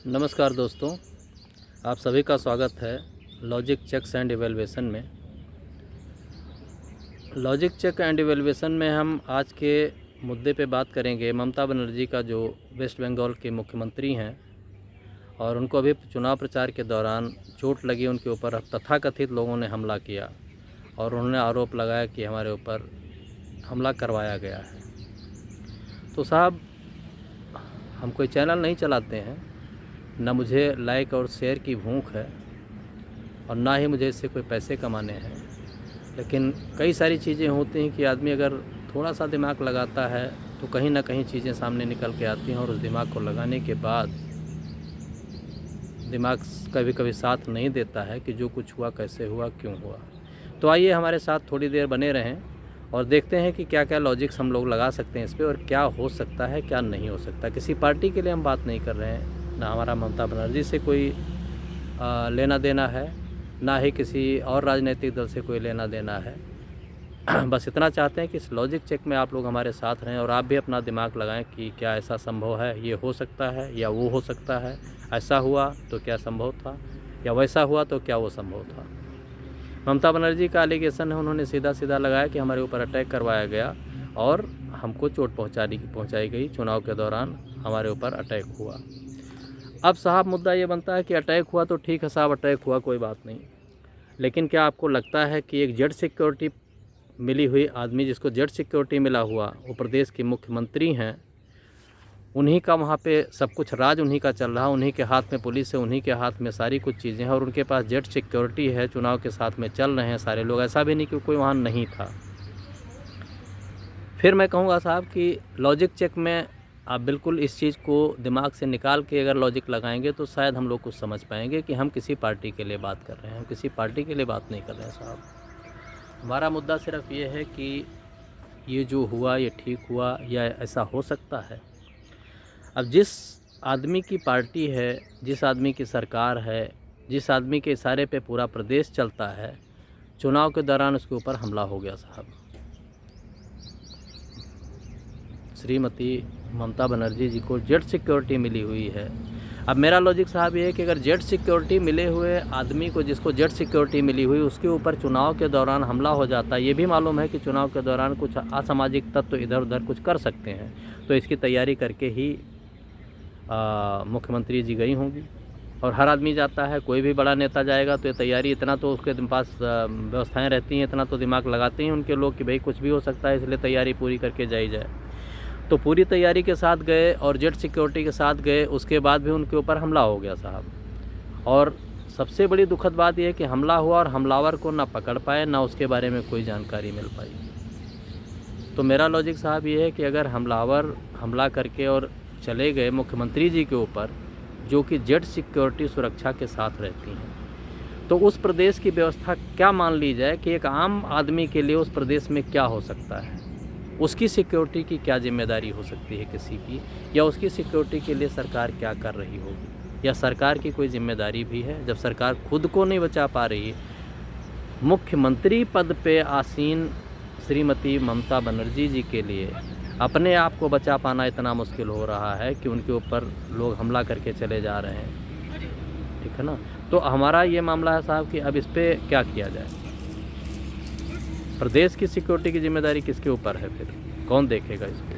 नमस्कार दोस्तों, आप सभी का स्वागत है लॉजिक चेक्स एंड इवैल्यूएशन में। लॉजिक चेक एंड इवैल्यूएशन में हम आज के मुद्दे पे बात करेंगे ममता बनर्जी का, जो वेस्ट बंगाल के मुख्यमंत्री हैं और उनको अभी चुनाव प्रचार के दौरान चोट लगी, उनके ऊपर तथाकथित लोगों ने हमला किया और उन्होंने आरोप लगाया कि हमारे ऊपर हमला करवाया गया है। तो साहब, हम कोई चैनल नहीं चलाते हैं, ना मुझे लाइक और शेयर की भूख है और ना ही मुझे इससे कोई पैसे कमाने हैं, लेकिन कई सारी चीज़ें होती हैं कि आदमी अगर थोड़ा सा दिमाग लगाता है तो कहीं ना कहीं चीज़ें सामने निकल के आती हैं और उस दिमाग को लगाने के बाद दिमाग कभी कभी साथ नहीं देता है कि जो कुछ हुआ कैसे हुआ, क्यों हुआ। तो आइए हमारे साथ थोड़ी देर बने रहें और देखते हैं कि क्या क्या लॉजिक्स हम लोग लगा सकते हैं इस पर और क्या हो सकता है, क्या नहीं हो सकता। किसी पार्टी के लिए हम बात नहीं कर रहे हैं, ना हमारा ममता बनर्जी से कोई लेना देना है, ना ही किसी और राजनीतिक दल से कोई लेना देना है। बस इतना चाहते हैं कि इस लॉजिक चेक में आप लोग हमारे साथ रहें और आप भी अपना दिमाग लगाएं कि क्या ऐसा संभव है, ये हो सकता है या वो हो सकता है, ऐसा हुआ तो क्या संभव था या वैसा हुआ तो क्या वो संभव था। ममता बनर्जी का एलिगेशन है, उन्होंने सीधा सीधा लगाया कि हमारे ऊपर अटैक करवाया गया और हमको चोट पहुंचाई गई, चुनाव के दौरान हमारे ऊपर अटैक हुआ। अब साहब, मुद्दा ये बनता है कि अटैक हुआ तो ठीक है साहब, अटैक हुआ, कोई बात नहीं, लेकिन क्या आपको लगता है कि एक जेड सिक्योरिटी मिली हुई आदमी, जिसको जेड सिक्योरिटी मिला हुआ, वो प्रदेश के मुख्यमंत्री हैं, उन्हीं का वहाँ पे सब कुछ राज उन्हीं का चल रहा, उन्हीं के हाथ में पुलिस है, उन्हीं के हाथ में सारी कुछ चीज़ें हैं और उनके पास जेड सिक्योरिटी है, चुनाव के साथ में चल रहे हैं सारे लोग, ऐसा भी नहीं कि कोई वहाँ नहीं था। फिर मैं कहूँगा साहब कि लॉजिक चेक में आप बिल्कुल इस चीज़ को दिमाग से निकाल के अगर लॉजिक लगाएंगे तो शायद हम लोग कुछ समझ पाएंगे कि हम किसी पार्टी के लिए बात कर रहे हैं। हम किसी पार्टी के लिए बात नहीं कर रहे हैं साहब। हमारा मुद्दा सिर्फ ये है कि ये जो हुआ ये ठीक हुआ या ऐसा हो सकता है। अब जिस आदमी की पार्टी है, जिस आदमी की सरकार है, जिस आदमी के इशारे पे पूरा प्रदेश चलता है, चुनाव के दौरान उसके ऊपर हमला हो गया साहब। श्रीमती ममता बनर्जी जी को जेड सिक्योरिटी मिली हुई है। अब मेरा लॉजिक साहब ये है कि अगर जेड सिक्योरिटी मिले हुए आदमी को, जिसको जेड सिक्योरिटी मिली हुई, उसके ऊपर चुनाव के दौरान हमला हो जाता है, ये भी मालूम है कि चुनाव के दौरान कुछ असामाजिक तत्व इधर उधर कुछ कर सकते हैं, तो इसकी तैयारी करके ही मुख्यमंत्री जी गई होंगी। और हर आदमी जाता है, कोई भी बड़ा नेता जाएगा तो ये तैयारी, इतना तो उसके पास व्यवस्थाएँ रहती हैं, इतना तो दिमाग लगाते हैं उनके लोग कि भाई कुछ भी हो सकता है, इसलिए तैयारी पूरी करके जाई जाए। तो पूरी तैयारी के साथ गए और जेड सिक्योरिटी के साथ गए, उसके बाद भी उनके ऊपर हमला हो गया साहब। और सबसे बड़ी दुखद बात यह है कि हमला हुआ और हमलावर को ना पकड़ पाए, ना उसके बारे में कोई जानकारी मिल पाई। तो मेरा लॉजिक साहब ये है कि अगर हमलावर हमला करके और चले गए मुख्यमंत्री जी के ऊपर, जो कि जेड सिक्योरिटी सुरक्षा के साथ रहती हैं, तो उस प्रदेश की व्यवस्था क्या मान ली जाए कि एक आम आदमी के लिए उस प्रदेश में क्या हो सकता है, उसकी सिक्योरिटी की क्या जिम्मेदारी हो सकती है किसी की, या उसकी सिक्योरिटी के लिए सरकार क्या कर रही होगी, या सरकार की कोई जिम्मेदारी भी है जब सरकार खुद को नहीं बचा पा रही है। मुख्यमंत्री पद पे आसीन श्रीमती ममता बनर्जी जी के लिए अपने आप को बचा पाना इतना मुश्किल हो रहा है कि उनके ऊपर लोग हमला करके चले जा रहे हैं, ठीक है ना। तो हमारा ये मामला है साहब कि अब इस पर क्या किया जाए। प्रदेश की सिक्योरिटी की जिम्मेदारी किसके ऊपर है, फिर कौन देखेगा इसको।